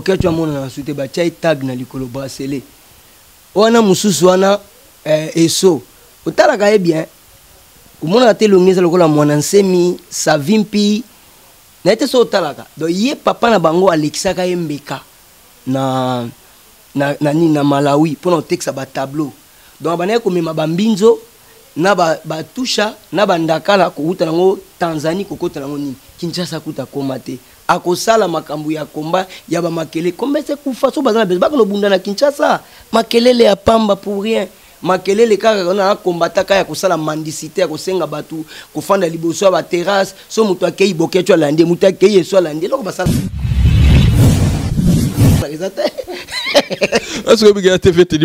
Ok, tu as mon soutien, bah tu as tag na likolo bracelet. Wana mususu wana eso. Otala ka bien. Au monde a été longué lokola mwana nsemi savimpi. Na été so otala ka. Donc yé papa na bango Alexa ka yembeka na Malawi pour no texte ba tableau. Donc bana ko mema bambinzo na ba tusha na bandakala ko uta nango Tanzanie ko kota nango ni Kinshasa kuta komate akosala makambu ya komba ya ba makele kombe se kufa so bazana bezba ko bunda na Kinshasa makelele ya pamba pour rien makelele kaka na kombata kaya kosala mendicité ko senga batu ko fanda liboso ba terrasse so mutu akei bokecho lande mutu akei so lande loko basala est-ce que vous avez fait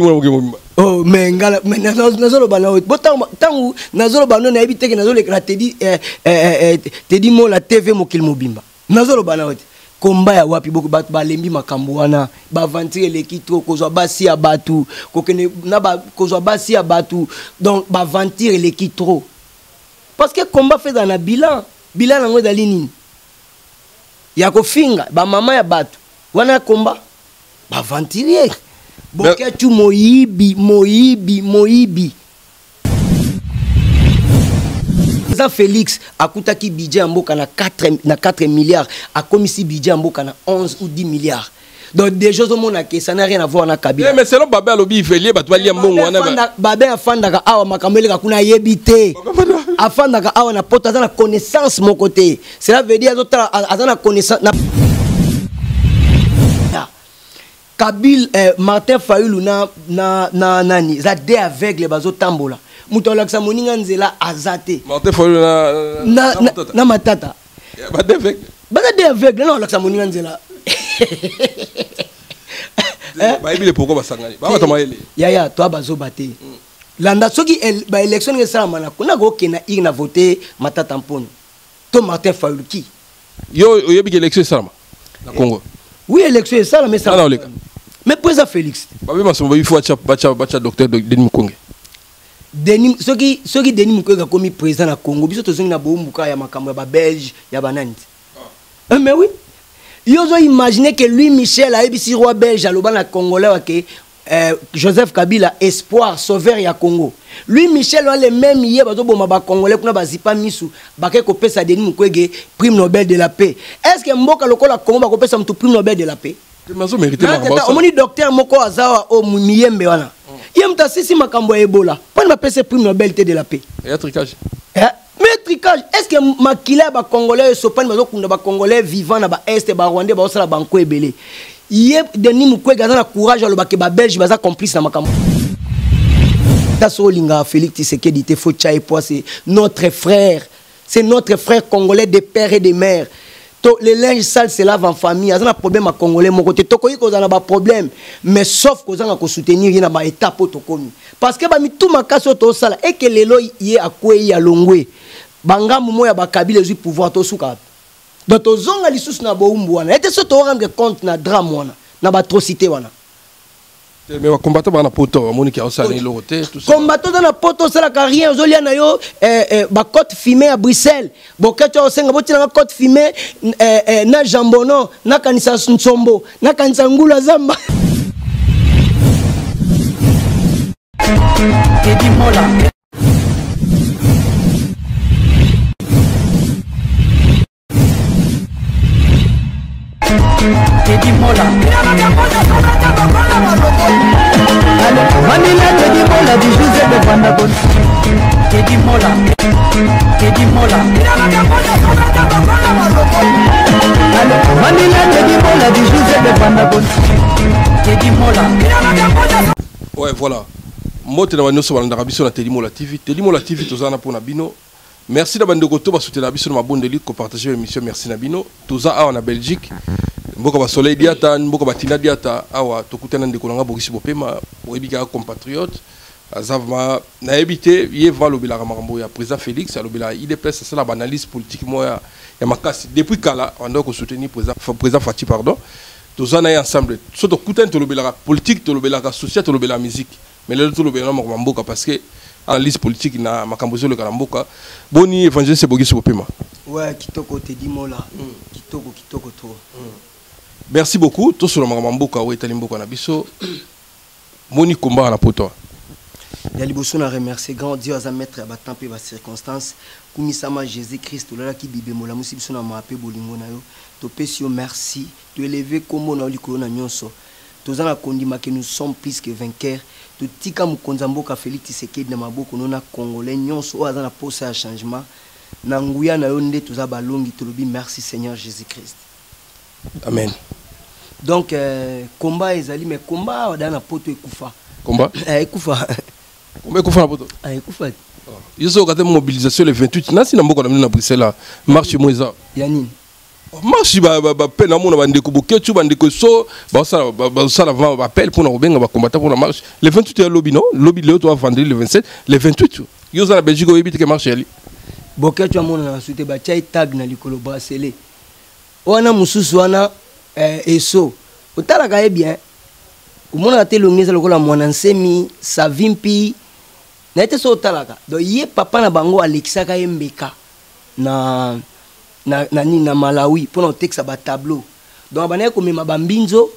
oh mais ngala mais nazolo bana botangu nazolo bana na ebite ke nazolo ekra te di mo la TV mokil mobimba nazolo bana wote komba ya wapi boko batu balembi makambo wana ba ventire l'équipe kozwa basi ya batu kokene na ba kozwa basi ya batu donc ba ventire l'équipe trop parce que combat fait dans un bilan nango dali nini ya kofinga ba mama ya batu wana combat ba ventire boketu moyibi Président Félix akutaki budget mboka na 4 milliards a commis budget mboka na 11 ou 10 milliards. Donc déjà au monde ça n'a rien à voir na Kabila. Mais c'est le Babé lobi velier batwa lia mbongo wana. Babé afandaka awa makamele ka kuna yebite. Afandaka awa na poto azana connaissance mon côté. Cela veut dire azana connaissance na Kabil Martin Fayulu na nani za de aveugle bazo tambola muto laksa moninga nzela azate Martin Fayulu na matata ba de aveugle na laksa moninga nzela ba ibile pourquoi basangani ba batamaele ya toi bazo baté landa soki ba élection ngesala mana kuna ko kena na voter matata mpono to Martin Fayulu ki yo yebi élection salama na Congo. Oui, élection ça mais ça. Mais président Félix. Babé masomba il faut bacha docteur Denis Mukwege. Denis soki Denis Mukwege a commis président na Congo, biso tozongi na bombuka ya makambo ya ba Belge ya banani. Mais oui. Ils ont imaginé que lui Michel a ebisi roi belge aloba na congolais que Joseph Kabila espoir sauveur ya Congo. Lui Michel a le même hier bazo boma ba congolais kuna bazipa misu bake ko pesa Denis Mukwege prime Nobel de la paix. Est-ce que mboka lokola Congo ba ko pesa mtu prime Nobel de la paix? Mazo mérité makambo. Omoni docteur moko azawa o miyembe wana. Yem ta sisi makambo ya Ebola. Pon ba pesa prime Nobel de la paix. Et tricage. Mais tricage, est-ce que makila ba congolais sopane bazo kunda ba congolais vivant na ba est ba rwandais ba osala banko ebele. Yé Denis Mukwege a courage à le ba belge baza complice na makambo. Tasolinga Félix Tshisekedi te faut tchaye poa c'est notre frère. C'est notre frère congolais de père et de mère. Les linges sales se lavent en famille. Il y a un problème à Congolais. Mon côté, il y a un problème. Mais sauf qu'on a soutenir, il y a une étape au Tokomi. Parce que tout ma casse au sala et que les lois y a quoi y a longwe. Banga moumo ya bakabile zu pouvoir to souka. Donc to zonga li sous na boumbu wana. Et te so to rendre compte na drame wana, na atrocité wana. Mais on combattre dans la poto, Monique a osani l'autre, tout ça. Combattre dans la poto, c'est la carrière. Zolia na yo, ba côte fumée à Bruxelles. Boketo osenga boti na côte fumée, na jambono, na kanisa nsombo, na kanisa ngula zamba. Teddy Mola. Teddy Mola. Manila Teddy Mola du José de Bandabon. Teddy Mola. Teddy Mola. Manila Teddy Mola du José de Bandabon. Teddy Mola. Ouais, voilà. Moi, tu as sur la Teddy Mola TV. Teddy Mola TV, tu as pour Nabino. Merci d'avoir soutenir la sur ma bonne de lutte, partager l'émission. Merci Nabino. Tout ça en Belgique. Mboka ba soleil diata, mboka ba tina diata, awa tokutana ndeko nanga bokisi bopema, oyebika compatriote, azava na ebité, yeva lobela makambo ya président Félix, lobela il est place ça la analyse politique moi ya makasi depuis kala on doit soutenir président Fati pardon. Tozana y ensemble. Surtout kutana to lobela politique, to lobela social, to lobela musique. Mais le to lobela mboka parce que analyse politique na makambo zo le kalamboka. Boni évangile c'est bokisi bopema. Ouais, kitoko Teddy Mola. Kitoko trop. Merci beaucoup. Tout sur le Mamboka ou Italimboka na biso. Moni combat na poto. Ya liboso na remercier grand Dieu à mettre à temps et à circonstances. Kumisama Jésus-Christ là qui bibe mola musi biso na mape bolingo na yo. To pesio merci. To élever comme on a li ko na nyonso. Tozana kondima que nous sommes plus que vainqueurs. To tika mukonza mboka Félix Tshisekedi na maboko nona congolais nyonso oza na posa ya changement. Na nguya na yo nde toza balongi to lobi merci Seigneur Jésus-Christ. Amen. Donc combat ezali mais combat wadana na poto ekufa. Combat Ekufa. Combat ekufa na poto. Ekufa. Ils ont regardé mobilisation le 28 nasi na mboko na Bruxelles marche moisa. Yanine. Marche ba peine na mona bandeko boketu bandeko so ba sala va appel pour na robenga ba combattre pour la marche. Le 28 ya lobby non, lobby le to vendredi le 27, le 28. Ils ont la Belgique au éviter que marche ali. Boketu amona na suite ba chai tag na likolo bracelet. Wana mususu wana eso otalaka ye bien omona te longeza lokola mwana nsemi savimpi na ete so otalaka donc ye papa na bango alekisaka ye mbeka na Malawi mpona otekisa batableau donc banaye komema bambinzo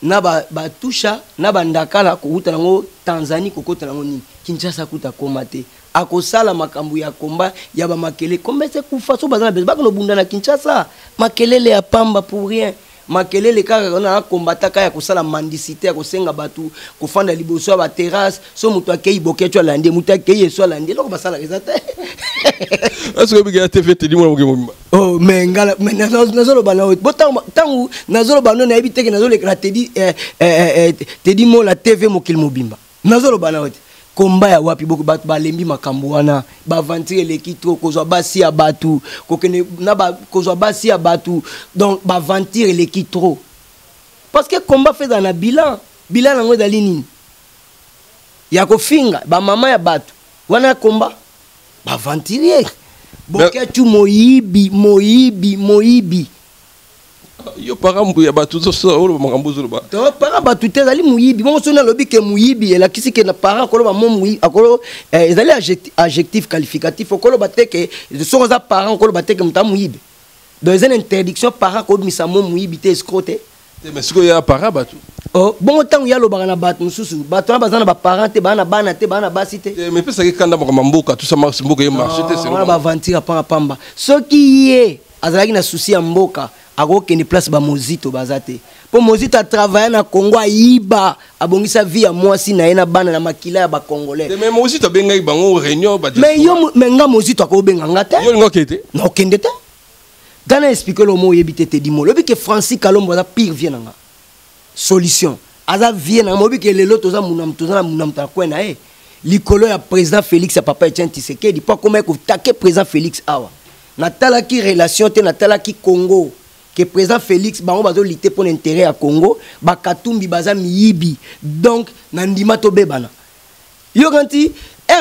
na batusha na bandakala kokuta nango Tanzanie kokota nango nini Kinshasa kuta koma te akosala makambo ya komba ya bamakele komba se kufa so bazana bako no bunda na Kinshasa makelele ya pamba pour rien makelele kaka na kombataka ya kosala mendicité ya kosenga batu kofanda liboso ba terrasse so mutu akei boketu alande mutu akei so alande loko basala rezate est-ce que biga TV te dimo ngemo oh mais ngala mais nazolo bana botangu nazolo bana na ebiteke nazolo ekra te di mo la TV mokil mobimba nazolo bana wote komba ya wapi boko batu balembi makambo wana ba ventire l'équitro kozwa basi ya batu kokene na ba kozwa basi ya batu donc ba ventire l'équitro parce que komba fait dans na bilan nango dali nini ya kofinga ba mama ya batu wana komba ba ventire boketu moyibi yo parambu ya batu zo so lo makambo zo ba to para batu te zali muyibi mo so na lobi ke muyibi ela kisi ke na para ko ba mo muyi akolo ezali adjectif qualificatif okolo bateke so za para ko bateke muta muyibi donc c'est une interdiction para ko misa mo muyibi te escrote mais siko ya para batu oh bon temps ya lo bana batu mususu batu bazana ba parent te bana bana te bana basi te mais pesa ke kanda makambo tout ça marche mboka ye marché te c'est on va ventira pamba ce qui est azalaki na souci ya mboka akokende place ba mozito bazate po mozito a travailler na Congo ayiba abongisa vie ya mwasi na ye na bana na makila ya ba congolais mais mozito benga bango réunion ba mais yo menga mozito akobenga ngata yo ngokete no kende te dana expliquer le mot yebite te di mo lobi ke Francis Kalombo za pire vie nanga solution aza vie na mobi ke lelo toza munam ta kwena likolo ya président Félix ya papa Etienne Tshisekedi pas comment ko taquer président Félix awa natala ki relation te natala ki Congo que président Félix bango bazo lutter pour l'intérêt à Congo ba katumbi baza miyibi donc nandima to bebana yo ganti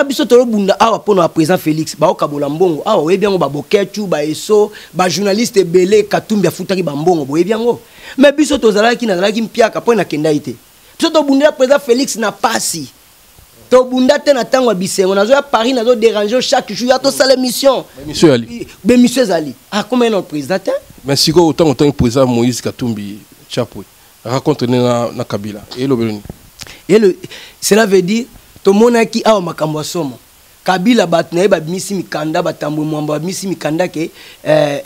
biso to bunda awa pona président Félix ba okabola mbongo awa we biango ba boketu ba eso ba journaliste belé katumbi afutaki ba mbongo boye biango mais biso to zalaki na zalaki mpiaka pona kenda ite biso to bunda président Félix na pasi to bunda te na tango bisengo nazo ya Paris nazo déranger chaque jour ya to sala mission monsieur Ali be monsieur Zali comment est notre président mais si ko autant président Moïse Katumbi Chapwe raconte na Kabila et le cela veut dire to monaki awa makambo somo Kabila bat na ba misi mikanda batambo mwamba misi mikanda ke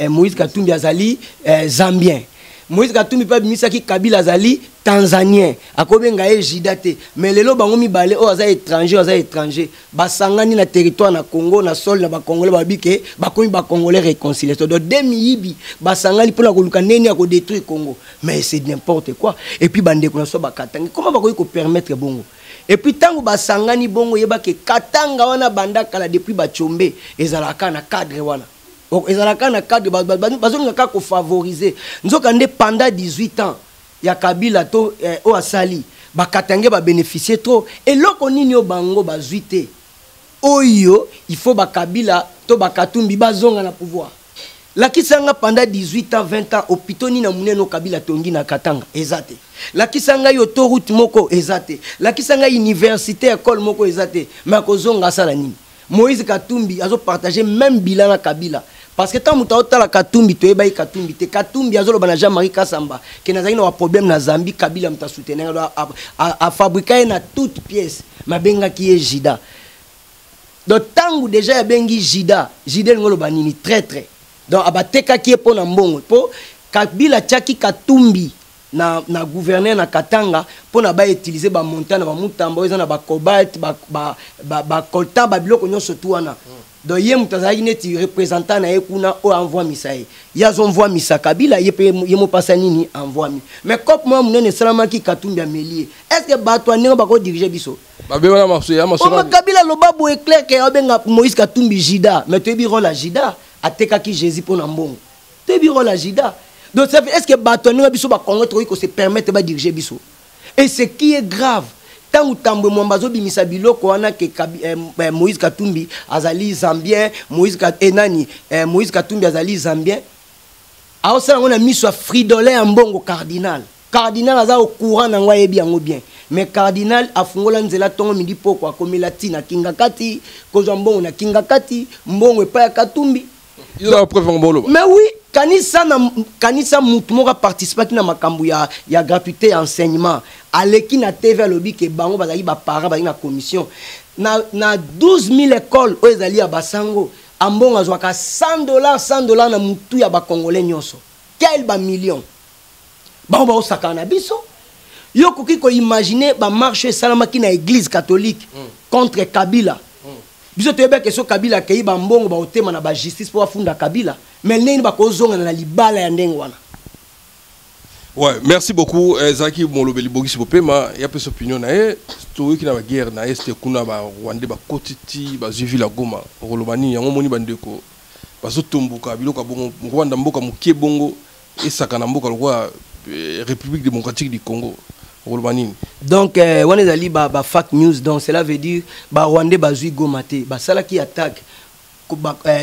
Moïse Katumbi azali zambien Moïse Katumbi pa misa ki Kabila azali tanzanien akobenga jidate mais lelo bango mibale o aza étranger basangani na territoire na Congo na sol na ba congolais babike bakomi ba congolais réconciliés donc demi-yibi basangani pour la koluka neni ya ko détruire Congo mais c'est n'importe quoi et puis bande ko na so bakatangi comment bakoki ko permettre bongo et puis tango basangani bongo yeba ke katanga wana banda kala depuis bachombe ezalaka na cadre wana donc ezalaka na cadre bazonga ko favoriser nzoka nde pendant 18 ans ya Kabila to o asali bakatange ba bénéficier trop et loko nini o bango bazuite oyo il faut ba Kabila to bakatumbi bazonga na pouvoir la kisanga pendant 18 ans 20 ans opitoni na muneno Kabila tongi na katanga ezate la kisanga yo to route moko ezate la kisanga université école moko ezate mais kozonga sala nini Moïse Katumbi azo partager même bilan na Kabila parce que tant muta otala Katumbi to ebayi Katumbi te Katumbi azolo bana Jean-Marie Kasamba ke nazali na problème na Zambie Kabila muta soutenir a fabriquer na toute pièce mabenga ki e Jida donc tangu déjà ya bengi Jida ngolo banini très donc abateka ki e pona mbongo po Kabila tchaki Katumbi na gouverneur na Katanga pona ba utiliser ba montagne ba mutamba eza na ba cobalt ba coltan ba biloko nyonso tuana donc ye mutazaki neti représentant na ekuna o envoie misae ya zo envoie misa Kabila ye mo passa nini envoie mi mais comme moi munene salamaki Katumbi amelie est-ce que bato aninga bako diriger biso babe wana maso ya maso Kabila lobabo est clair que obenga Moïse Katumbi Jida mais to biro la Jida atekaki Jésus pona mbongo to biro la Jida. Donc, est-ce que Batoné Bisso va se permettre de diriger Bisso? Et ce qui est grave, tant que Tambo Mombazo Bimisa Biloko, on a que Moïse Katumbi, Azali Zambien, Moïse Katumbi, Azali Zambien. Alors, ça, on a mis sur Fridolin en bon au cardinal. Cardinal a au courant dans le bien. Mais cardinal a fungola nzela tongo midi poko comme latina kingakati kozambo na kingakati mbongo pa Katumbi. Il a preuve en bolo. Mais oui, kanisa mutumoka participer na makambu ya gratuité enseignement aleki na TV lobby ke bango bazali ba para ba na commission na 12 000 écoles o ezali ya basango ambongo azwaka $100 na mutu ya ba congolais nyonso quel ba million bango ba osakana biso yo koki ko imaginer ba marche salamaki na église catholique contre Kabila. Biso toyeba ke so Kabila kei ba mbongo ba otema na ba justice pour afunda Kabila mais neni ba kozonga na libala ya ndenge wana. Ouais, merci beaucoup Zaki Molobeli Bogisi Bopema ya pesa opinion na story ki na ba guerre na este kuna ba Rwanda ba kotiti ba zivi la Goma rolobani yango moni bandeko bazo tombuka biloko bongo Rwanda mboka mukie bongo esaka na mboka lokwa République démocratique du Congo. Donc, on est allé à fake news, donc cela veut dire que Rwanda bazui gomate, basala qui attaque,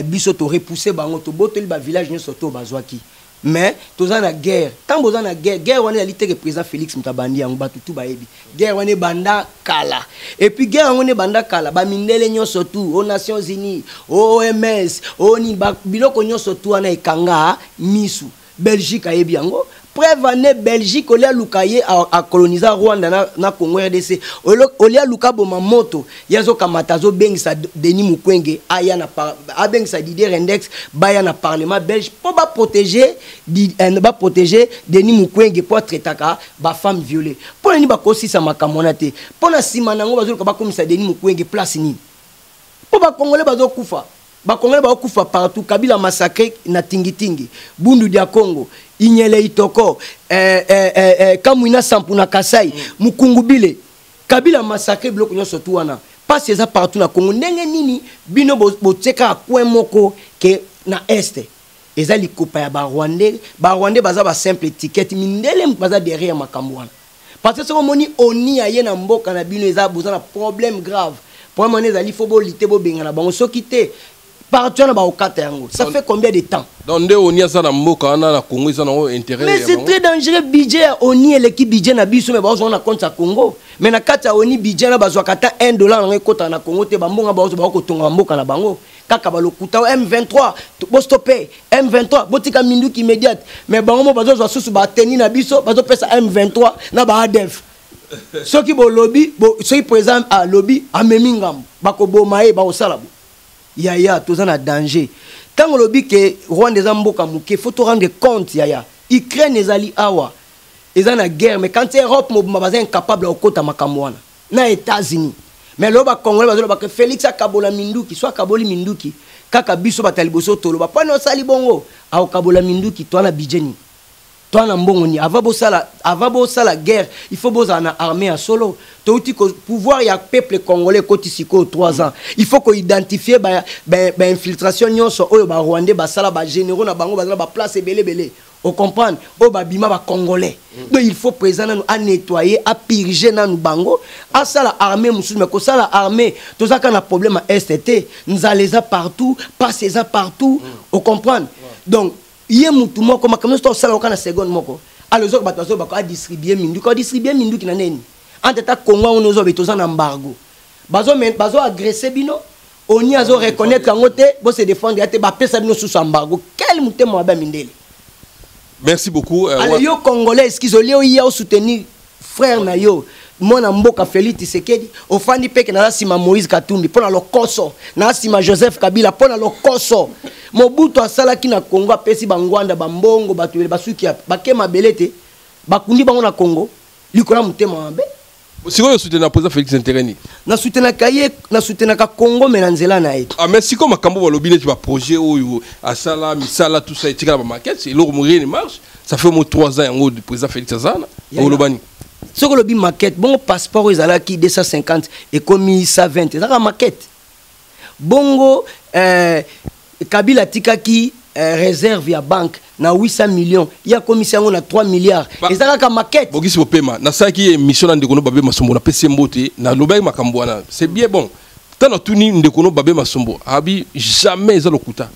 biso to repousser bango to botel ba village ne soto bazwaki. Mais tous en la guerre, tant besoin la guerre on est allé que président Félix Mutabandi en batu tout baebi. Guerre on est banda kala. Et puis guerre on est banda kala, ba mindele nyo surtout aux Nations Unies, OMS, oni ba biloko nyo surtout ana ekanga misu. Belgique a ebi yango. Preuve année Belgique olia lukaye a coloniser Rwanda na Congo RDC olia lukabo mamoto yazo kamatazo bengisa Denis Mukwege aya na bengisa Didier Rendex baya na parlement belge pour ba protéger Denis Mukwege pour traitaka ba femme violée pour ni ba kosisa makamona te pour na sima nango bazo ba komisa Denis Mukwege place ni pour ba congolais bazo kufa ba congolais ba kufa partout Kabila massacré na tingitingi Bundu dia Congo Inyele Itoko, Kamwina Sampuna Kasai, Mukungubile, Kabila massacre bloc nyo surtout wana. Pas ça partout na Congo. Ndenge nini bino boteka kwe moko ke na este. Ezali kopa ya ba Rwandais baza ba simple étiquette mindele baza derrière makambo wana. Parce que ce moni oni aye na mboka na bino eza besoin na problème grave. Pour moi ezali faut bo lité bo benga na bango so kité. Partout na ba okata yango. Ça fait combien de temps? Donc on y a ça na mboka na Congo ils ont intérêt. Mais c'est très dangereux budget oni l'équipe budget na biso mais bazo na compte à Congo. Mais na kata oni budget na bazo kata $1 na kota na Congo te bambonga bazo ba ko tonga mboka na bango. Kaka balokuta M23 bo stopper M23 botika minduki immédiate mais bango mo bazo susu ba teni na biso bazo pesa M23 na ba ADF. Ceux qui bo lobby ceux présent à lobby a memingam bako bomae ba osalabu. Yaya, tous en a danger. Quand on dit que Rwanda est mboka muke, faut te rendre compte, Yaya. Ukraine est ali awa. Ils ont la guerre, mais quand l'Europe est incapable de kota makamwana. Na États-Unis. Mais là, les Congolais, Félix a kabola minduki, soit kaboli minduki. Kaka biso bataliboso tolo. Pas no sali bongo. A kabola minduki, toi na bidjeni. Toi na mbongoni. Avant la guerre, il faut bosa na armée à solo. Pouvoir y a peuple congolais kotisiko 3 ans. Il faut qu'on identifie infiltration nyonso oyo ba Rwandais ba sala ba généraux na bango ba place belé. On comprend o ba bima ba congolais. Donc il faut présenter à nettoyer, à purger na nous bango, à sala armée musu mais ko sala armée, tout ça quand a problème à STT, nous allez ça partout, passer ça partout. On comprend. Donc yé mutu moko comme ça sala kana seconde moko. Alors les autres batazo ba ko distribuer mindu ki na neni. En tout cas, Congo, on a un embargo. Bazo agressé bino. on y a reconnaître qu'en côté bon se défendre ya te ba pesa bino sous embargo quel mutema wa ba mindele. Merci beaucoup. Alors yo congolais skizolé o ya soutenir frère na yo mona mboka Félix Tshisekedi ofandi peke na sima Moïse Katumbi pona lokoso na sima Joseph Kabila pona lokoso Mobutu asala ki na Congo apesi bangwanda bambongo batuele basuki bakema belete bakundi bango na Congo likola mutema mabe. Si vous soutenez le président Félix Ntereni, na soutenir ka Congo menanzela na yetu. Ah mais si comme Kambo lobby tu vas projet ou asala misala tout ça et tu as la maquette, c'est l'euro mourir marche, ça fait au moins 3 ans en haut du président Félix Azana au Lobani. Ce que lobby maquette bon passeport ils qui 250 et comme 120 ça la maquette. Bongo Kabila tika ki réserve ya banque na 800 millions il y a commission on a 3 milliards et ça la maquette bogisi bo paiement na ça qui mission na ndekono babe masombo na pese mbote na lobay makambwana c'est bien bon tant tuni ndekono babe masombo abi jamais za lokuta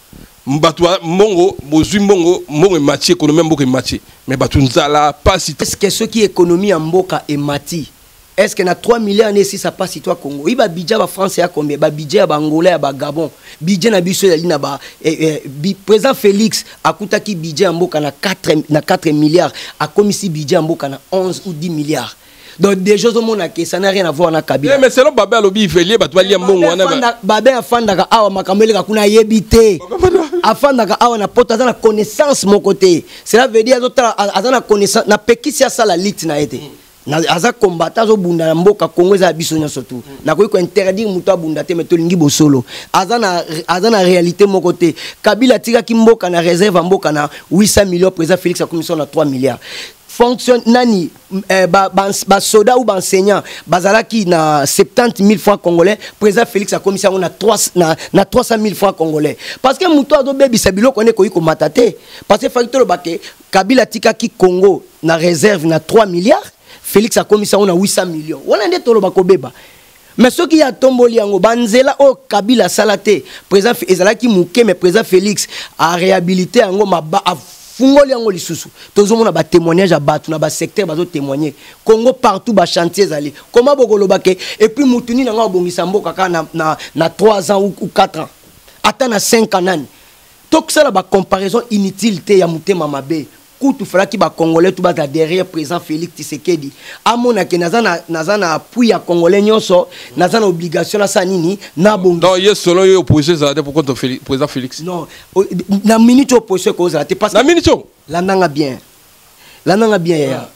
mbatwa mongo bozui mongo mati économie mboka mati mais batu nzala pas si est-ce que ceux qui économie en mboka et mati est-ce que na 3 milliards si ça passe toi Congo il ba budget ba France ya combien ba budget ba Angola ya ba Gabon budget na biso ya lina ba président Félix akuta ki budget mboka na 4 milliards a komisi budget mboka na 11 ou 10 milliards donc des choses au monde que ça n'a rien à voir na Kabila mais selon Babé lobby velie ba toali mbongo wana Babé afandaka awa makambele ka kuna yebite afandaka awa na poto azana connaissance mon côté cela veut dire azana connaissance na pekisi ya sala lit na ete na aza combattant zo bunda na mboka Congo za biso nya surtout na ko interdire muto abunda te meto lingi bosolo azana réalité mon côté Kabila tika ki mboka na réserve mboka na 800 millions président Félix a commission na 3 milliards fonctionne nani ba soda ou ba enseignant bazalaki na 70 000 francs congolais président Félix a commission na 300 000 francs congolais parce que muto azo bebisa biloko ne ko iko matate parce que facteur bake Kabila tika ki Congo na réserve na 3 milliards Félix a commission on a 800 millions. On a des toloba kobeba. Mais ce qui a tomboli yango banzela o Kabila salate président ezalaki muke mais président Félix a réhabilité yango maba a fungoli yango lisusu. Tozo mona ba témoignage à batu na ba secteur bazo témoigner. Congo partout ba chantier zali. Comment bokoloba ke et puis mutuni na nga bongisa mboka ka na 3 ans ou 4 ans. Ata na 5 ans nani. Donc ça la ba comparaison inutilité ya mutema mabe. Tout fera qui ba congolais tout bas derrière président Félix Tshisekedi amona ke nazana appui ya congolais nyonso nazana obligation la sanini na bongo non yes selon yo opposé ça pour contre président Félix non na minute opposé ko ça te passe na minute la nanga bien ya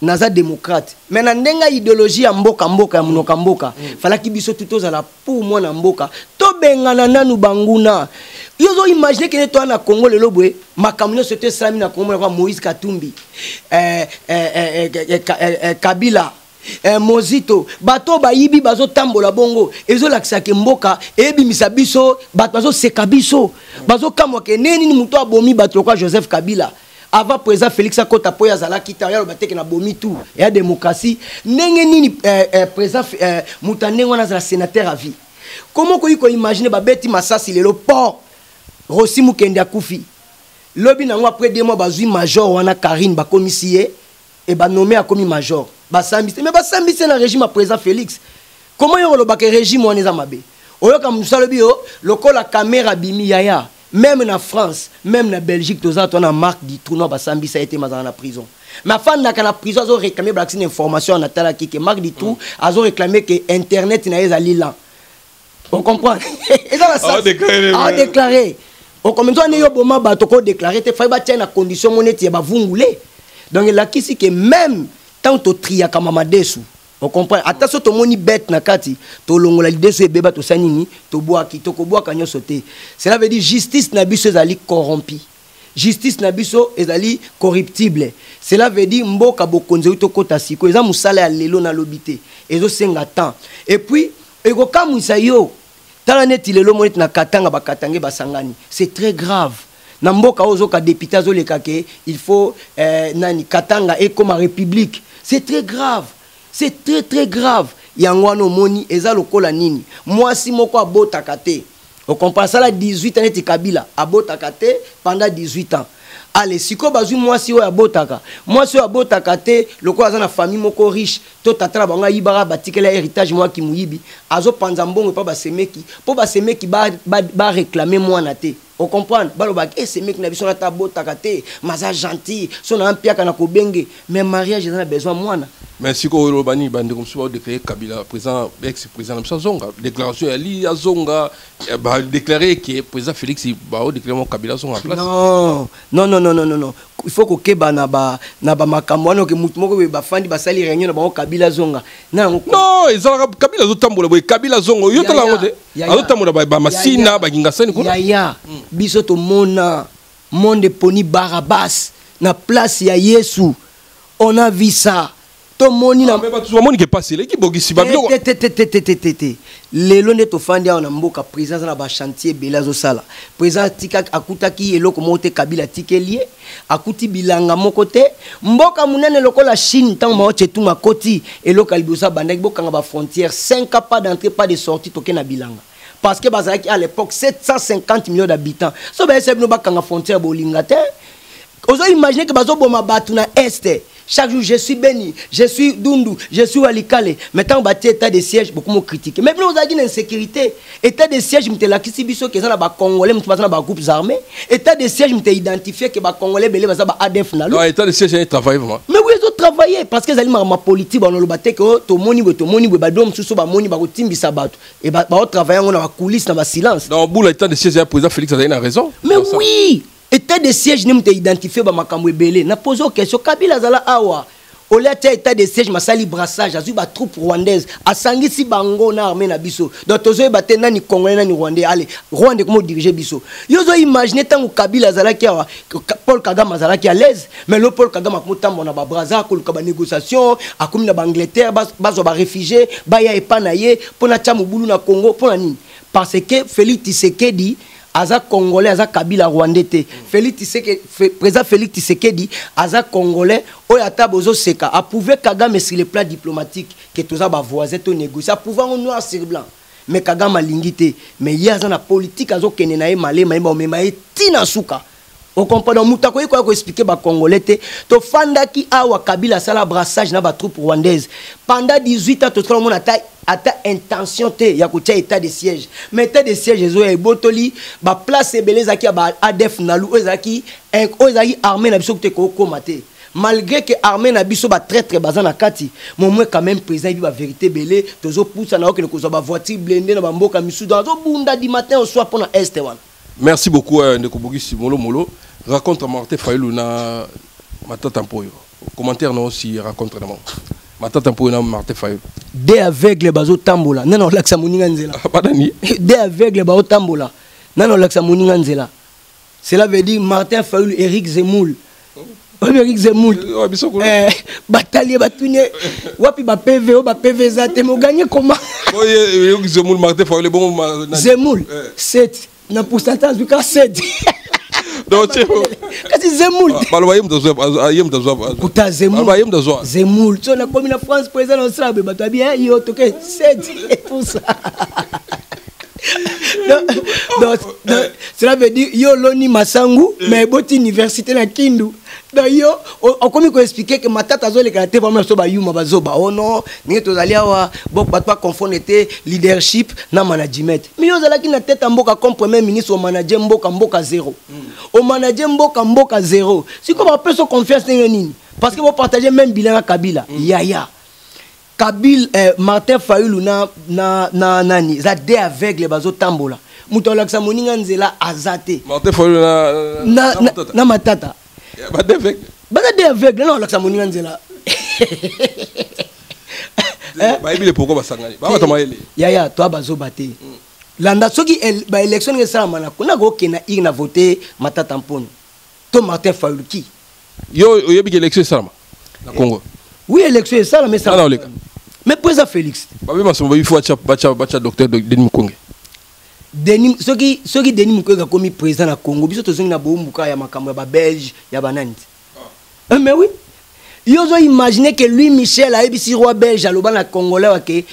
naza démocrate mais na ndenga idéologie ya mboka ya munoka mboka fala ki biso tout za la pour moi na mboka to bengana nanu banguna yozo imaginer que toi na Congo le lobwe makamno c'était sami na Congo na Moïse Katumbi Kabila Mozito bato bayibi bazo tambola bongo ezo lakisa ke mboka ebimisa biso bato bazo seka biso bazo kamwa ke neni ni muto abomi bato kwa Joseph Kabila avant président Félix akota po ya zala kitaya lo bateke na bomi tout ya démocratie nenge nini président mutanengo na za sénateur à vie comment ko imaginer ba beti masasi lelo port Rossi Mukende akufi lobi nango après 2 mois bazui major wana Karine ba commissaire et ba nommé a commis major ba sambise mais ba sambise na régime à président Félix comment yo lo ba ke régime wana za mabe oyo ka musalobi yo lokola caméra bimi yaya même en France même en Belgique tous autres on a marque du tournoi ba sambise a été dans la prison mais fan na kana prison azo réclamer ba information na tala ki que marque du tout azo réclamer que internet na ezali là on comprend et ça a déclaré on commence à néo boma bato ko déclarer te fa ba tiens na condition monétaire ba vungulé donc là qui si que même tant to tria kama madesu on comprend attention to moni bête na kati to longola lidesu e beba to sanini to boaki to ko boaka nyoso te cela veut dire justice na biso ezali corrompu justice na biso ezali corruptible cela veut dire mboka bokonze to kota siko eza musala ya lelo na lobité ezo senga temps et puis eko kamwisa yo tala neti lelo monete na katanga bakatange basangani c'est très grave na mboka ozo ka député zo lekake il faut nani katanga et comme république c'est très grave c'est très grave yango no moni eza lokola nini moi si moko abota kate on comprend ça la 18 ans neti Kabila abota kate pendant 18 ans allez siko bazui mwasi oyo abotaka mwasi oyo abotaka te lokola aza na famille moko riche to tata na bango ayibaka batikela héritage mwa kimuyibi azopanza mbongo pa basemeki po basemeki ba réclamer mwana te on comprend baloba ke semeki na biso na ta botaka te maza gentil so na ampiaka na kobenge mais mariage eza na besoin mwana mais siko lobani bande comme ça déclarer Kabila président ex président de Zonga déclaration ali azonga ba déclarer que président Félix ba déclarer Kabila son en place non il faut que keba na ba makambo wana ke mutu moko be bafandi basali réunion na ba Kabila zonga non ezala Kabila zotambola boy Kabila zongo yo tala ngote azotambola ba masina ba ngingasani kuna ya biso to mona monde poni Barabas na place ya Yesu on a vu ça to moni na mais tu moni que passer l'équipe bogisi ba bilo lelo nde to fandi na mboka président na ba chantier belazo sala président tika akutaki eloko mote Kabila tikelie akuti bilanga moko te mboka munene lokola Chine tant ma oche tuma koti eloko libosa bandaki bokanga ba frontière 5 ans pas d'entrée pas de sortie toke na bilanga parce que bazaki à l'époque 750 millions d'habitants so ba ese bino bakanga frontière bolinga te ozo imaginer que bazo boma batu na est. Chaque jour, je suis béni, je suis Dundu, je suis Walikale. Maintenant, on bâtit état de siège, beaucoup me critiquer. Mais nous avons une insécurité. État de siège, je me la Kissibiso, que ça n'a pas Congolais, je me suis pas groupes armés. État de siège, je me identifié que les Congolais, belé, ça va ADF. Non, état de siège, j'ai travaillé vraiment. Mais oui, ils ont travaillé parce que les ma politique, on a battu que tout moni, badom, sous ba moni, ba timbi sabat. Et ba travailler, on a la coulisse, dans le silence. Dans le bout, l'état de siège, le président Félix a raison. Mais oui! État de siège n'est pas identifié par makambo belé na posé question Kabila zala awa au lieu état de siège masali brassage azu ba troupe rwandaise asangisi bango na armée na biso donc tozo baté nani congolais nani rwandais allez rwandais comment diriger biso yozo imaginer tango Kabila zala ki awa Paul Kagame zala ki à l'aise mais le Paul Kagame akotambo na ba braza ko ba négociation akomi na ba Angleterre bazo ba réfugié ba ya epanaye pona cha mobulu na Congo pona nini parce que Félix Tshisekedi aza congolais aza Kabila rwandais te Félix Tshisekedi président Félix Tshisekedi aza congolais oyata bozo seka approuver Kagame sur le plan diplomatique que toza ba voisin to négocier approuver en noir sur blanc mais Kagame alingi te mais yaza na politique azo kene na ye malema ba mema tina suka on comprend mutako iko ko expliquer ba congolais te to fandaki awa Kabila sala brassage na ba troupe rwandaise pendant 18 ans to tro mona taille ata intention te ya kotia état de siège mais état de siège ezo ya botoli ba place beleza ki ba ADF nalu ozaki armée na biso te ko komate malgré que armée na biso ba très bazana kati mon moi quand même président bi ba vérité belé tozo poussa na okele ko ba voiture blindée na ba mboka misu dans zo bunda di matin au soir pour na est wana. Merci beaucoup Ndeko Bogisi Molo raconte Martin Fayulu na Matata Mpoyo commentaire non aussi raconte na Matata Mpoyo na Martin Fayulu des aveugles bazo tambola non laksa moninga nzela badani des aveugles bazo tambola non laksa moninga nzela cela veut dire Martin Fayulu Eric Zemmour Eric Zemmour batalie batune wapi ba PV ba PV zate mo gagner comment Eric Zemmour Martin Fayulu bon Zemmour 7 na pourcentage du cas 7 donc kasi Zemmour balwayem dazo kuta Zemmour tu na comme la France président on sera bato bien yo toke 7 pour ça donc cela veut dire yo loni masangu mais boti université na Kindu donc yo on comme ko expliquer que matata zo le caractère vraiment so ba yuma bazoba oh non ni to zalia wa bok ba pas confondre leadership na management mais yo zala ki na tête mboka comme premier ministre au manager mboka zéro au manager mboka zéro si comme on peut se confiance nini parce que vous partagez même bilan à Kabila ya Kabila Martin Fayulu na nani za des aveugles bazo tambola muto laksa moninga nzela azate Martin Fayulu na matata ba des aveugles non laksa moninga nzela ba ibile pourquoi basangani ba batamayele ya toi bazo baté landa soki ba élection nge sala manako na ko kena na voter matata mpono to Martin Fayulu ki yo yebi que élection sala na Congo oui élection sala mais ça mais président Félix babi masomo il faut bacha docteur Denis Mukwege Denis soki Denis Mukwege comme président na Congo biso tozongi na bombuka ya makambo ya ba Belge ya banani mais oui yo zo imaginer que lui Michel a ebisi roi belge aloba na congolais wa ke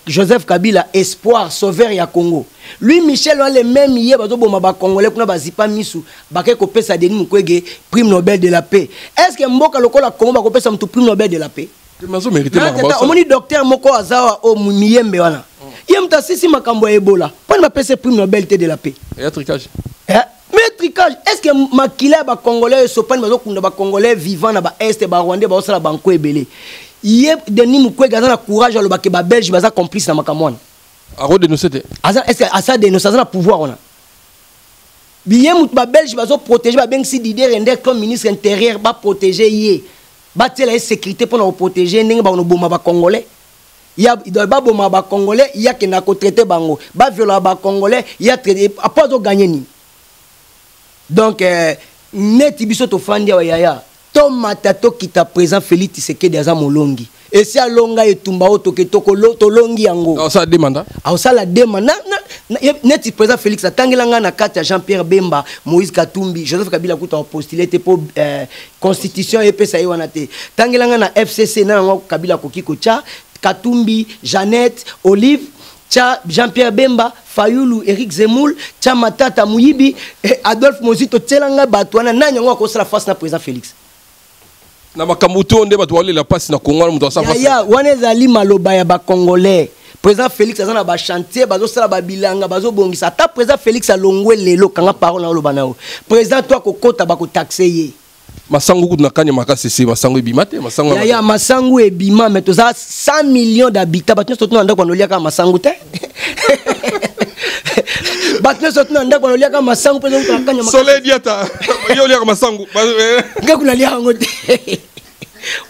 Joseph Kabila espoir sauveur ya Congo. Lui Michel a les mêmes hier bazo boma ba congolais kuna bazipa misu bake ko pesa Denis Mukwege prime Nobel de la paix. Est-ce que mboka lokola Congo ba ko pesa mtu prime Nobel de la paix? Mazo mérité makambo. Omoni docteur moko azawa o miyembe wana. Yem ta sisi makambo ya Ebola. Pas ba pesa prime Nobel de la paix. Et un tricage. Mais tricage, est-ce que makila ba congolais sopane bazo kunda ba congolais vivant na ba est ba rwandais ba osala banko ebele. Hier Denis Mukwege a courage à le ba belge baza complice na makamwana. Aro dénoncer. Est-ce que asa dénoncer a pouvoir on a. Bien mut ba belge bazo protéger ba ben si Didier Render comme ministre intérieur ba protéger yé. Ba tela sécurité pour nous protéger ndenge ba no boma ba congolais. Ya do ba boma ba congolais, ya ke na ko traiter bango. Ba viola ba congolais, ya traiter pas de gagner ni. Donc net biso to fandi wa yaya. Tom Matato qui t'a présent Félix Tshisekedi aza molongi. Et si alonga etumba oto ke to longi yango. Ah ça demande. Ah ça la demande. Net présent Félix atangela na kati ya Jean-Pierre Bemba, Moïse Katumbi, Joseph Kabila kuta postulé pour constitution et pesa wana te. Tangela na FCC na ngo Kabila kokiko cha Katumbi, Jeannette, Olive Tcha Jean-Pierre Bemba, Fayulu, Eric Zemoul, Tcha Matata Mouyibi, Adolphe Mozito, Tchelanga Batouana, Nanya Ngo la face na président Félix. Na makambuto onde batwale la passe na Congo muto sa face. Ya wana ezali maloba ya ba congolais. Président Félix azana ba chantier bazo sala ba bilanga bazo bongisa. Ta président Félix alongwe lelo kanga parole na loba nao. Président toi kokota ba ko taxer ye. Masangu kuna kanya makasi c'est masangu ebimate masangu. Ya masangu ebima mais toza 100 millions d'habitants batno sotu na ndako nolia ka masangu te. Batno sotu na ndako nolia ka masangu pe na kanya makasi. Soleil diata. Yo lia ka masangu. Ngakuna lia ngo te.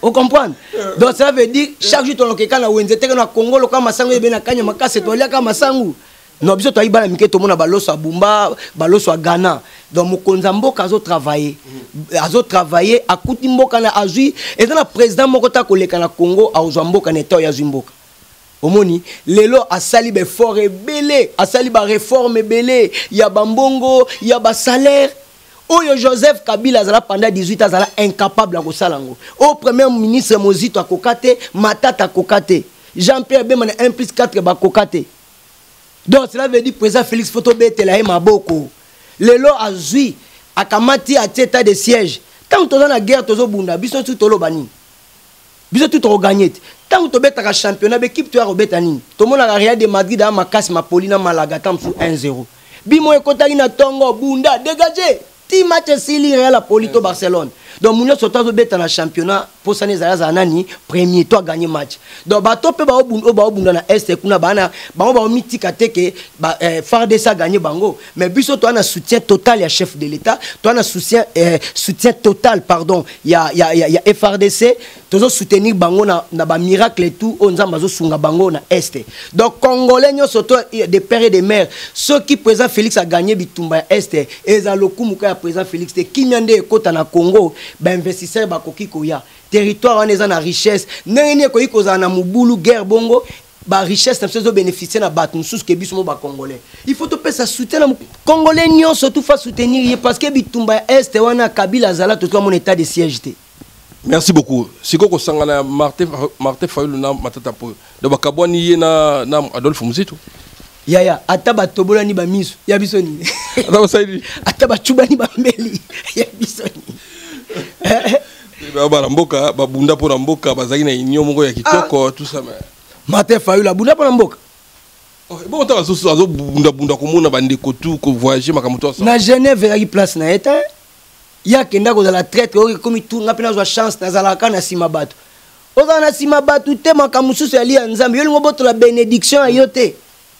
Vous comprenez? Donc ça veut dire chaque jour ton okeka na wenzete na Congo loka masangu ebe na kanya makasi to lia ka masangu. Non biso to ibana mike to mona baloso abumba baloso Ghana. Donc mokonza mboka azo travailler akuti mboka na azui et dans le président moko ta koleka na Congo azo mboka na to ya mboka. Omoni lelo asali be fort ebele asali ba réforme ebele ya bambongo ya ba salaire. Oyo Joseph Kabila azala pendant 18 ans azala incapable à kosalango. Au premier ministre Mozito akokate, Matata akokate. Jean-Pierre Bemba na 1+4 ba kokate. Donc cela veut dire président Félix Fotobete la maboko. Lelo azui akamati a état de siège. Tant que la guerre tozo bunda, biso tout tolo bani. Biso tout to gagner. Tant que beta ka championnat l'équipe tu a robeta ni. To mona la Real de Madrid a makasi ma Polina Malaga tam sous 1-0. Bimo ekotali na tongo bunda dégagé. Ti match sili Real la Polito Barcelone. Donc Mounio Sotazo beta na championnat pour ça za nani premier toi gagner match. Donc ba topé ba obunda na est kuna bana ba mitika teke ba FARDC gagner bango mais biso toi na soutien total ya chef de l'état, toi na soutien total pardon ya FARDC tozo soutenir bango na ba miracle et tout on nzamba zo sunga bango na est. Donc congolais nyo soto des pères et des mères ceux qui président Félix a gagné bitumba ya est et za lokumuka ya président Félix te kinyande ekota na Congo ba investisseur ba koki koya territoire on est en richesse nene ko ikoza na mubulu guerre bongo ba richesse na sezo bénéficier na bat mususu ke biso mo ba congolais il faut to pesa soutenir congolais nyo surtout fa soutenir parce que bitumba est wana Kabila zala tout mon état de siège té. Merci beaucoup. Siko ko sangana Martin Fayulu na Matata po de bakabwani ye na Adolphe Muzito. Ya ata batobola ni ba miso ya biso ni ata basaidi ata bachuba ni ba mbeli ya biso ni ba mboka ba bunda po na mboka bazaki na union moko ya kitoko tout ça mais Martin Fayulu bunda po na mboka bon ta azo bunda komona bandeko tout ko voyager makamoto ça na Genève ya place na eta ya kenda ko za la traite ko komi tout ngapena zo chance na za la kana sima bato oza na sima bato te makamususu ya lia nzambe yo lingo boto la bénédiction ayote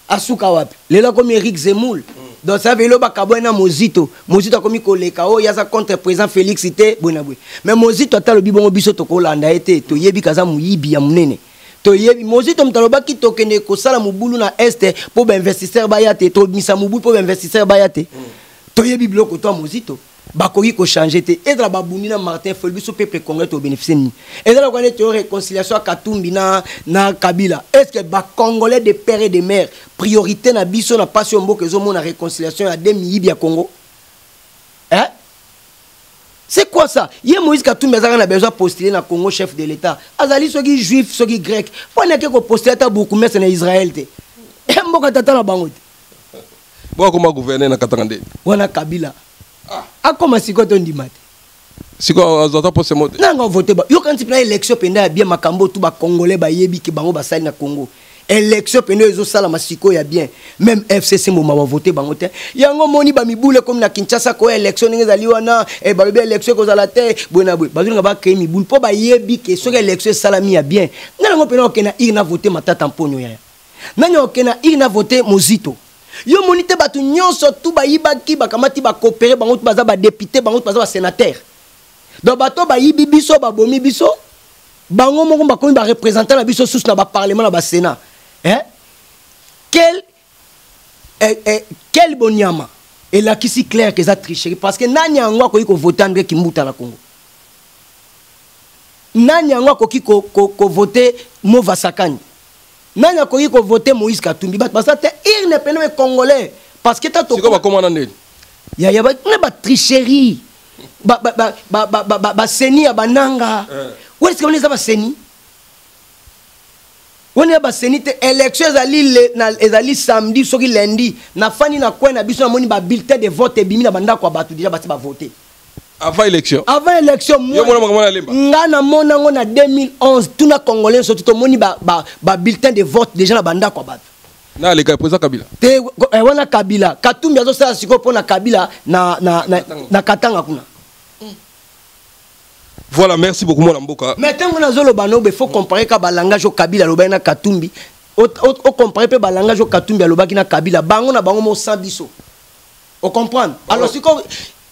asuka wapi lelo comme Eric Zemoul donc ça veut dire bakabona Mozito akomi koleka o yaza contre président Félix ité bonabwe mais Mozito atalo bibongo biso to kolanda ete to yebi kaza muyibi ya munene to yebi Mozito mtaloba ki tokene ko sala mubulu na est pour ba investisseur bayate to misa mubulu pour ba investisseur bayate to yebi bloko to Mozito bakoki ko changer te et la babundi na Martin Fayulu biso peuple congolais to bénéficier ni et la connait to réconciliation à Katumbi na Kabila est-ce que ba congolais de père et de mère priorité na biso na passion mboka zo mona réconciliation ya demi ya Congo hein C'est quoi ça? Il y a Moïse Katumbi a besoin de postuler dans le Congo chef de l'État. Azali ceux qui juifs, ceux qui grecs. Pourquoi il y a que postuler à beaucoup mais c'est en Israël. Et mboka tata la bangote. Bon comment gouverner na Katanga? Wana Kabila. Ah comment si quoi ton dimate? Si quoi azata pour ce mot? Non on voter ba. Yo quand tu prends élection pendant bien makambo tout ba congolais ba yebi ki bango ba sali na Congo. Élection pendant ezo sala masiko ya bien. Même FCC mo ma voter bango te. Yango moni ba mibule comme na Kinshasa ko élection ngezali wana e ba be élection ko zala te bona boy. Ba nga ba créer mibule po ba yebi ke so élection salami ya bien. Nango pendant okena ina voter matata mponyo ya. Nanyo okena ina voter mozito. Yo monite batu nyonso tout ba yibaki bakamati ba coopérer bango tout baza ba député bango tout baza ba sénateur. Donc bato ba yibi biso ba bomi biso bango moko ba komi ba représenter la biso sous na ba parlement na ba sénat. Hein? Quel bonyama. Et là qui si clair que ça tricherie parce que nani angwa ko yiko voter André Kimbuta na Congo. Nani angwa ko ko voter Mova Sakani. Nani a ko voter Moïse Katumbi parce que il ne peut pas congolais parce que t'as tout. C'est quoi comment on est? Il y a ba tricherie. Ba seni ya bananga. Où est-ce qu'on est ba seni? On est ba seni te élection ezali samedi soki lundi na fani na coin na biso na moni ba bulletin de vote e bimi na banda kwa batu déjà ba voter. Avant élection. Avant élection, moi, na mona ngona 2011, tout na congolais surtout moni ba bulletin de vote déjà na banda kwa batu. Na le président Kabila. Te wana Kabila, Katumbi azo sala siko pona Kabila na Katanga kuna. Voilà, merci beaucoup mon Mboka. Mais tant qu'on a zolo bano, il faut comparer ka langage au Kabila lo na Katumbi. O comparer pe langage au Katumbi lo na Kabila, bango na bango mo sans biso. On comprend. Alors siko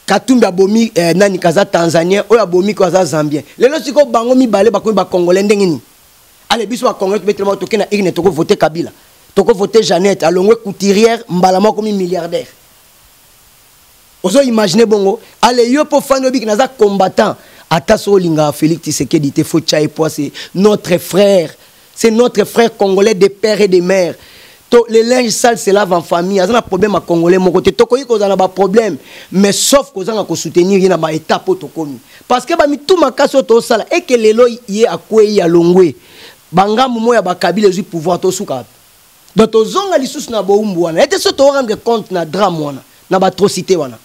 Katumbi abomi nani kaza Tanzanien, o abomi kaza Zambien. Lelo siko bango mi balé ba ko ba congolais ndengeni. Allez biso ba congolais betelema toke na igne toko voter Kabila. Toko voter Jeannette, alongwe couturière, mbalama comme milliardaire. Ozo imaginer bongo, allez yo po fano bi naza combattant. Ataso Linga Félix Tshisekedi te faut tchaï pois c'est notre frère. C'est notre frère congolais de père et de mère. Les linges sales se lavent en famille. Il y a un problème à Congolais. Mon côté, il y a un problème. Mais sauf qu'on a soutenir, il y a une étape pour parce que tout ma casse au sala et que les lois y a quoi y a longwe. Banga momo ya bakabile zu pouvoir to suka. Donc aux zonga lisusu na boumbu wana. Et ce to rendre compte na drame wana, na atrocité wana.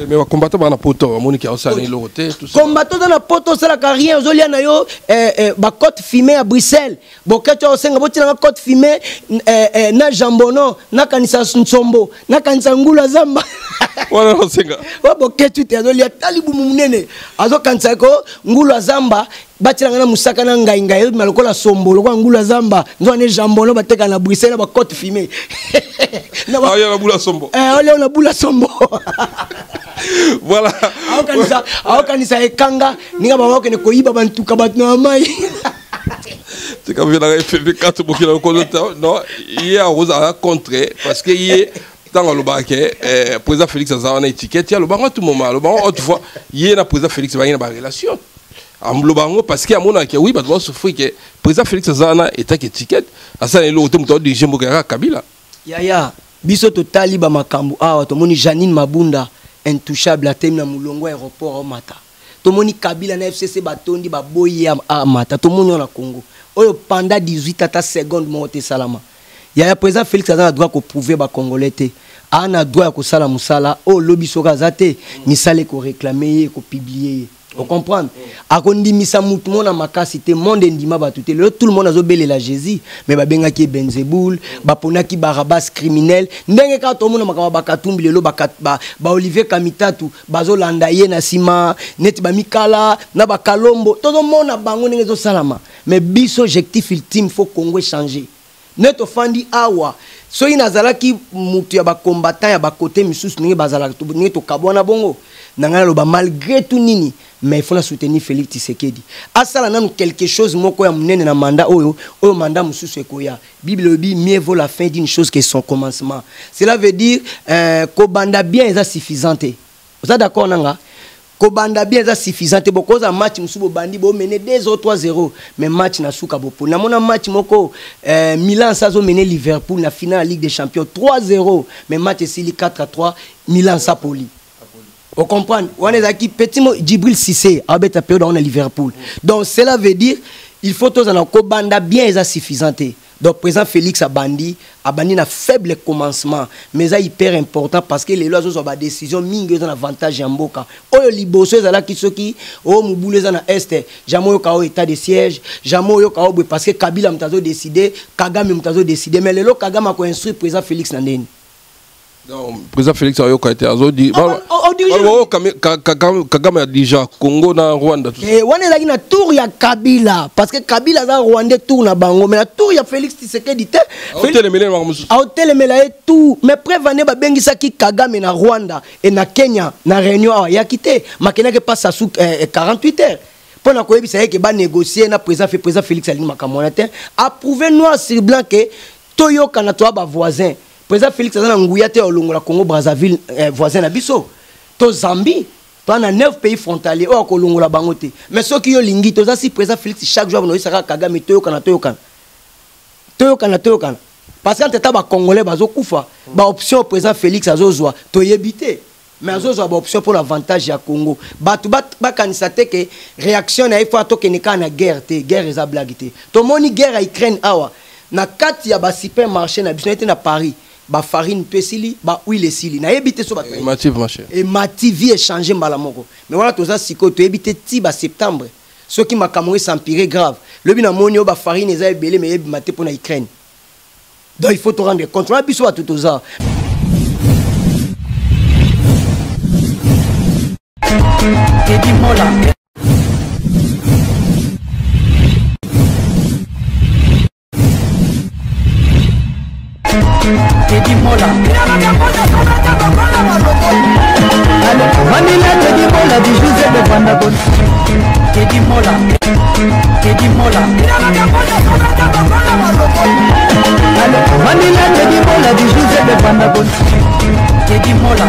Mais on combattre dans la poto, Monique a aussi allé l'autre, tout ça. Combattre dans la poto, c'est la carrière. Aux oliens nayo, ba côte fumée à Bruxelles. Boketo au senga, boti na côte fumée, na jambono, na kanisa nsombo, na kanisa ngula zamba. Voilà au senga. Wa boketo te azolia talibu munene. Azo kanisa ko ngula zamba. Batila ngana musaka na ngai ngai malokola sombo lokwa ngula zamba nzone jambono bateka na Bruxelles ba côte fumée. Na ba ya na bula sombo. Ole na bula sombo. Voilà. Aokanisa ekanga ninga baba ko ne koyiba bantu kabatu na mai. C'est comme la FV4 pour qu'il non, il y a Rosa contre parce que il est dans le baquet président Félix a une étiquette, il y a le banc tout moment, le banc autrefois, il y a la président Félix va y avoir une relation. En le banc parce qu'il y a mon qui oui, bah doit souffrir que président Félix a une étiquette, à ça il est autant de Jimbo Kabila. Ya biso totali ba makambu awa to moni Janine Mabunda intouchable atem na mulongo aéroport au mata. To moni Kabila na FCC batondi ba boyi a mata to moni na Congo. Oyo pendant 18 secondes mo te salama. Ya président Félix a droit ko prouver ba congolais te. Ana droit ko sala musala o lobi soka zate misale ko réclamer ko publier. Vous comprenez? Akondi misa mutu mona makasite monde ndima batute tout le monde azobele la Jésus mais ba benga ki Benzeboul ba ponaki Barabas criminel ndenge ka to mona makaba bakatumbi lelo ba Olivier Kamitatu bazo landa ye na sima net ba mikala na ba Kalombo todo mona bango ndenge zo salama mais biso objectif ultime faut Congo changer net ofandi awa so inazalaki mutu ya ba combattant ya ba côté misusu ndenge bazala to ndenge to kabwana bongo nangana lo ba malgré tout nini mais il faut soutenir Félix Tshisekedi. Asala nanu quelque chose moko ya munene na mandat oyo mandat mususu ekoya. Bible dit mieux vaut la fin d'une chose que son commencement. Cela veut dire ko banda bien est suffisante. Vous êtes d'accord nanga? Ko banda bien est suffisante beaucoup za match musubo bandi bo mener 2-3-0 mais match na suka bopo. Na mona match moko Milan sazo mener Liverpool na finale Ligue des Champions 3-0 mais match c'est 4-3 Milan sa poli. Vous comprenez? On est qui petit mot Djibril Cissé, avec ta période on est Liverpool. Donc cela veut dire il faut tous en banda bien et suffisant. Donc président Félix a bandi na faible commencement, mais ça hyper important parce que les lois ont des décisions mingi ont avantage en boka. Oyo liboso ezala kisoki o mubule za na est, jamo yo kao état de siège, jamo yo kao parce que Kabila mtazo décider, Kagame mtazo décider, mais lelo Kagame a ko instruire président Félix na ndeni. Non, président Félix a dit Kagame a déjà Congo na Rwanda. Et on est là na tour ya Kabila parce que Kabila za Rwanda tour na bango mais la tour ya Félix Tshisekedi te. Hôtel Mela tout mais prévané ba bengisa ki Kagame na Rwanda et na Kenya na réunion ya quitté makena ke passe sous 48 heures. Pour na koyebisa ke ba négocier na président Félix Aline Makamona approuver noir sur blanc que toyo kana to ba voisin. Président Félix a ngouyaté au Longola Congo Brazzaville voisin na biso. To Zambie, to na 9 pays frontaliers au Kolongola bangote. Mais ceux qui yo lingi to si président Félix chaque jour no saka Kagame to kana. Parce que tata ba congolais bazo kufa, ba option président Félix azozwa to yebité. Mais azozwa ba option pour l'avantage ya Congo. Ba kanisate que réaction na ifo to kenika na guerre eza blague te. To moni guerre à Ukraine awa na kati ya ba supermarché na biso na Paris. Ba farine pesili ba huile sili na ebité so ba et mativi échanger malamoko mais voilà toza siko to ebité ti ba septembre ceux qui m'a camoué s'empirer grave le bina monio ba farine eza ebélé mais ebi maté pour na Ukraine donc il faut te rendre compte na biso ba toza Teddy Mola Teddy Mola Manila Teddy Mola du José de Vandabon Teddy Mola Manila Teddy Mola du José de Vandabon Teddy Mola